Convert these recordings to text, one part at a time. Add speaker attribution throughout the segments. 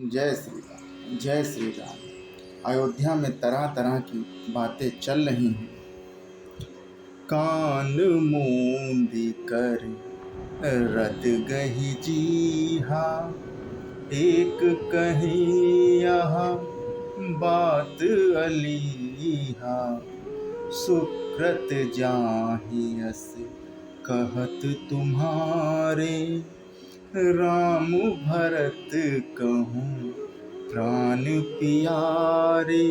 Speaker 1: जय श्री राम, जय श्री राम। अयोध्या में तरह तरह की बातें चल रही हैं। कान मूंद कर रत गही जीहा, एक कहीं यहाँ बात अलीहा। सुकृत जाहियस कहत तुम्हारे, राम भरत कहूँ प्राण प्यारे।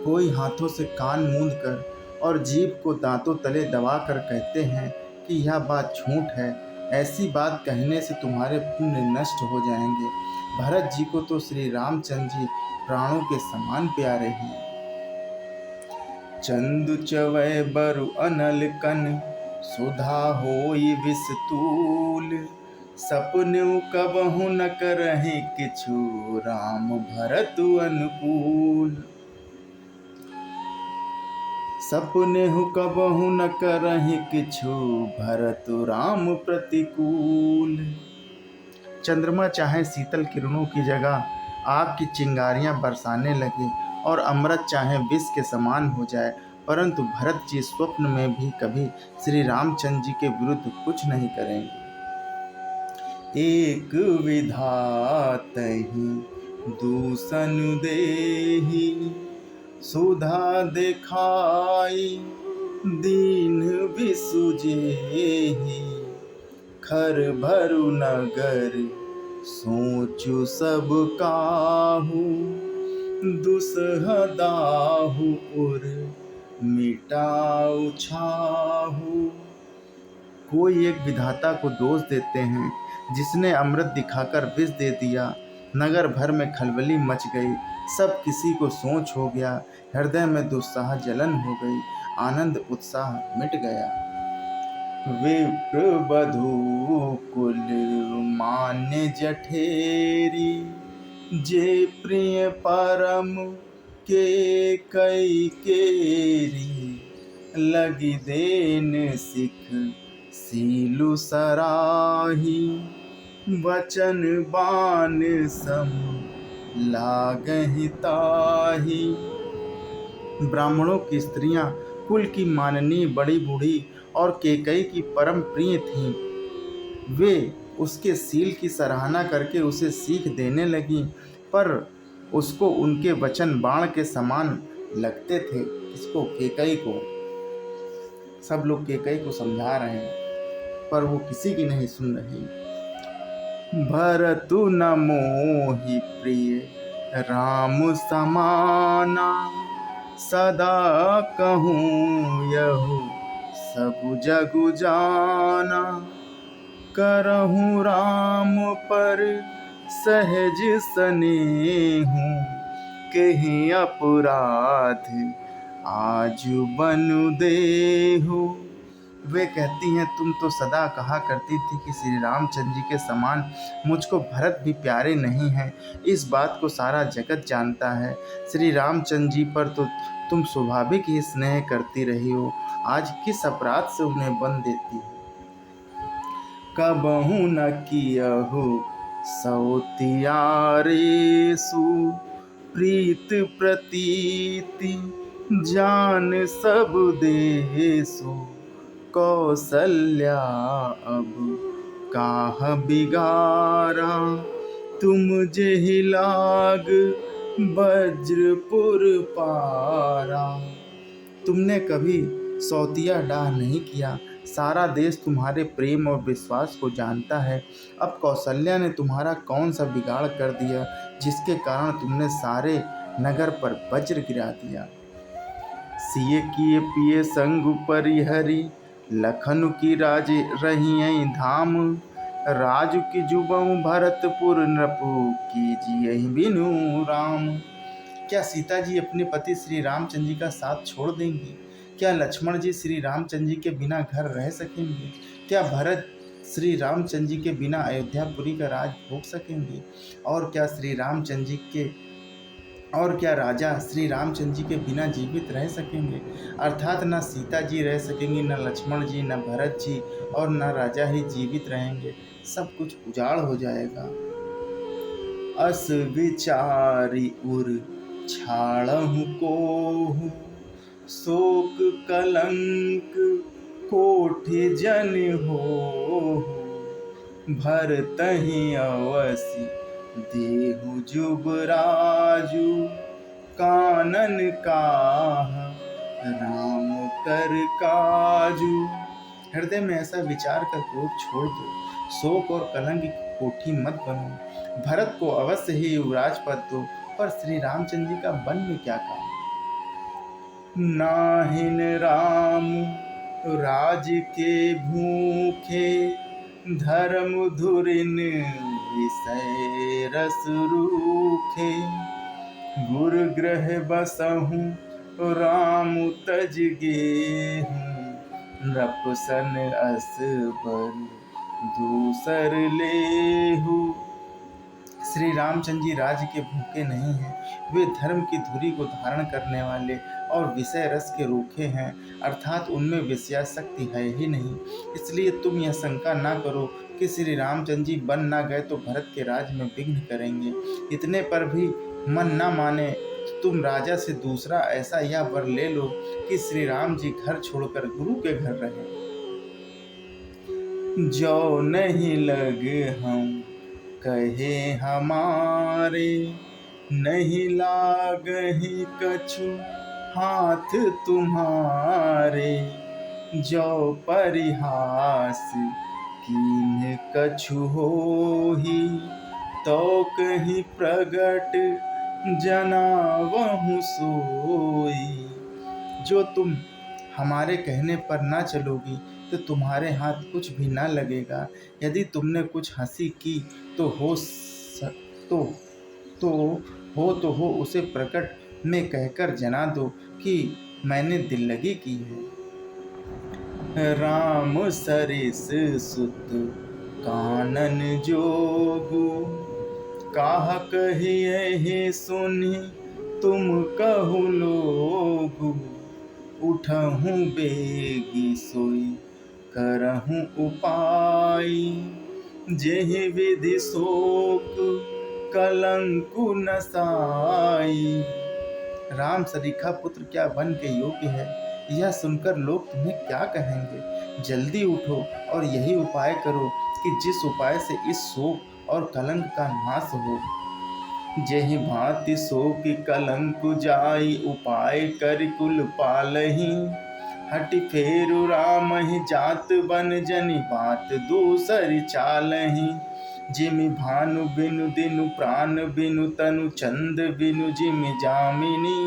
Speaker 1: कोई हाथों से कान मूंद कर और जीभ को दांतों तले दबा कर कहते हैं कि यह बात झूठ है, ऐसी बात कहने से तुम्हारे पुण्य नष्ट हो जाएंगे। भरत जी को तो श्री रामचंद्र जी प्राणों के समान प्यारे हैं। चंदु चवै बरु अनल कन, सुधा होई विस्तूल। सपनेउ कबहु न करहि किछु, राम भरत अनुकूल। सपनेहु कबहु न करहि किछु, भरत राम प्रतिकूल। चंद्रमा चाहे शीतल किरणों की जगह आग की चिंगारियां बरसाने लगे और अमृत चाहे विष के समान हो जाए, परंतु भरत जी स्वप्न में भी कभी श्री रामचंद्र जी के विरुद्ध कुछ नहीं करेंगे। एक विधातहि दूषण देहि, सुधा देखाई दीन बिसुजेहि। खर भरु नगर सोचु सब काहू, दुसह दाहु उर मिटाऊ छाहू। कोई एक विधाता को दोष देते हैं जिसने अमृत दिखाकर विष दे दिया। नगर भर में खलबली मच गई, सब किसी को सोच हो गया, हृदय में दुस्साह जलन हो गई, आनंद उत्साह मिट गया। विप्र बधू कुल मान्य जठेरी, जे प्रिय परम के कई केरी। लगी देन सिख सीलु सराही, वचन बान सम लागहि ताही। ब्राह्मणों की स्त्रियां कुल की माननीय बड़ी बूढ़ी और केकई की परम प्रिय थीं। वे उसके सील की सराहना करके उसे सीख देने लगीं, पर उसको उनके वचन बाण के समान लगते थे। इसको केकई को, सब लोग केकई को समझा रहे हैं पर वो किसी की नहीं सुन रही। भरतु न मोहि प्रिय राम समाना, सदा कहूँ यहु सब जगु जाना। करहूँ राम पर सहज स्नेहु, कहीं अपराध आजु बनु देहु। वे कहती हैं, तुम तो सदा कहा करती थी कि श्री रामचंद्र जी के समान मुझको भरत भी प्यारे नहीं हैं। इस बात को सारा जगत जानता है। श्री रामचंद्र जी पर तो तुम स्वाभाविक ही स्नेह करती रही हो, आज किस अपराध से उन्हें बंद देती हो। कबहु न कियहु सौतियारेसु, प्रीत प्रतीति जान सब देसु। कौसल्या अब काह बिगारा, तुम जेहि लाग वज्रपुर पारा। तुमने कभी सौतिया डाह नहीं किया, सारा देश तुम्हारे प्रेम और विश्वास को जानता है। अब कौशल्या ने तुम्हारा कौन सा बिगाड़ कर दिया जिसके कारण तुमने सारे नगर पर वज्र गिरा दिया। सिए किए पिए संग परिहरी, लखन की राज रही धाम। राजु की जुबहु भरतपुर, नृपु की जियहि बिनु राम। क्या सीता जी अपने पति श्री रामचंद्र जी का साथ छोड़ देंगी? क्या लक्ष्मण जी श्री रामचंद्र जी के बिना घर रह सकेंगे? क्या भरत श्री रामचंद्र जी के बिना अयोध्यापुरी का राज भोग सकेंगे? और क्या राजा श्री रामचंद्र जी के बिना जीवित रह सकेंगे? अर्थात न सीता जी रह सकेंगी, न लक्ष्मण जी, न भरत जी, और न राजा ही जीवित रहेंगे। सब कुछ उजाड़ हो जाएगा। अस विचारी उर छाड़हु कोहु, शोक कलंक कोटि जन होहु, भरतहि अवसि देहु जुबराजु, कानन काह राम कर काजू। हृदय में ऐसा विचार कर क्रोध छोड़ दो, शोक और कलंक की कोठी मत बनो, भरत को अवश्य ही युवराज पद दो। पर श्री रामचंद्र जी का वन में क्या काम? नाहिन राम राज के भूखे, धर्म धुरिन विषय रस रूखे, गुर ग्रह बसहु राम तज गेहूं, नृपसन अस बर दूसर लेहु। श्री रामचंद्र जी राज्य के भूखे नहीं हैं, वे धर्म की धुरी को धारण करने वाले और विषय रस के रूखे हैं, अर्थात उनमें विषयासक्ति है ही नहीं। इसलिए तुम यह शंका ना करो कि श्री रामचंद्र जी बन ना गए तो भरत के राज में विघ्न करेंगे। इतने पर भी मन ना माने तो तुम राजा से दूसरा ऐसा यह वर ले लो कि श्री राम जी घर छोड़कर गुरु के घर रहें। जो नहीं लगे हम कहे हमारे, नहीं लागहि कछु हाथ तुम्हारे, जो परिहास कीन्ह कछु होहि, तो कहीं प्रगट जनावहु सोई। जो तुम हमारे कहने पर ना चलोगी तो तुम्हारे हाथ कुछ भी ना लगेगा। यदि तुमने कुछ हंसी की तो हो उसे प्रकट में कहकर जना दो कि मैंने दिल लगी की है। राम सरिस सुत कानन जोगु, काह कहिए सुनि तुम कहु लोगु, उठहूँ बेगी सोई करहूँ उपाय, जेहि विधि शोक कलंकु नसाई। राम सरीखा पुत्र क्या वन के योग्य है? यह सुनकर लोग तुम्हें क्या कहेंगे? जल्दी उठो और यही उपाय करो कि जिस उपाय से इस शोक और कलंक का नाश हो। जेहि भांति शोक कलंक जाई, उपाय कर कुल पालही, हटि फेरु राम ही जात बन जनि बात दूसरी चालही। जिमि भानु बिनु दिनु प्राण बिनु तनु चंद बिनु जिमि जामिनी,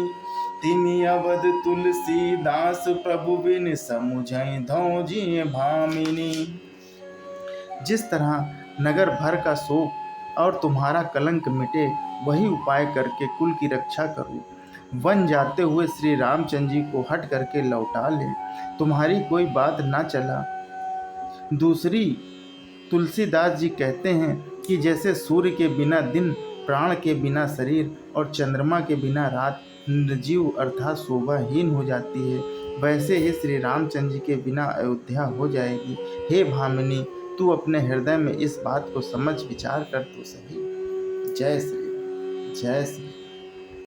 Speaker 1: तिमि अवध तुलसीदास प्रभु बिन समुझइ धौजिय भामिनी। जिस तरह नगर भर का शोक और तुम्हारा कलंक मिटे, वही उपाय करके कुल की रक्षा करो। वन जाते हुए श्री रामचंद्र जी को हट करके लौटा ले, तुम्हारी कोई बात ना चला। दूसरी, तुलसीदास जी कहते हैं कि जैसे सूर्य के बिना दिन, प्राण के बिना शरीर और चंद्रमा के बिना रात निर्जीव अर्थात शोभाहीन हो जाती है, वैसे ही श्री रामचंद्र जी के बिना अयोध्या हो जाएगी। हे भामिनी, तू अपने हृदय में इस बात को समझ विचार कर तो सही। जय श्री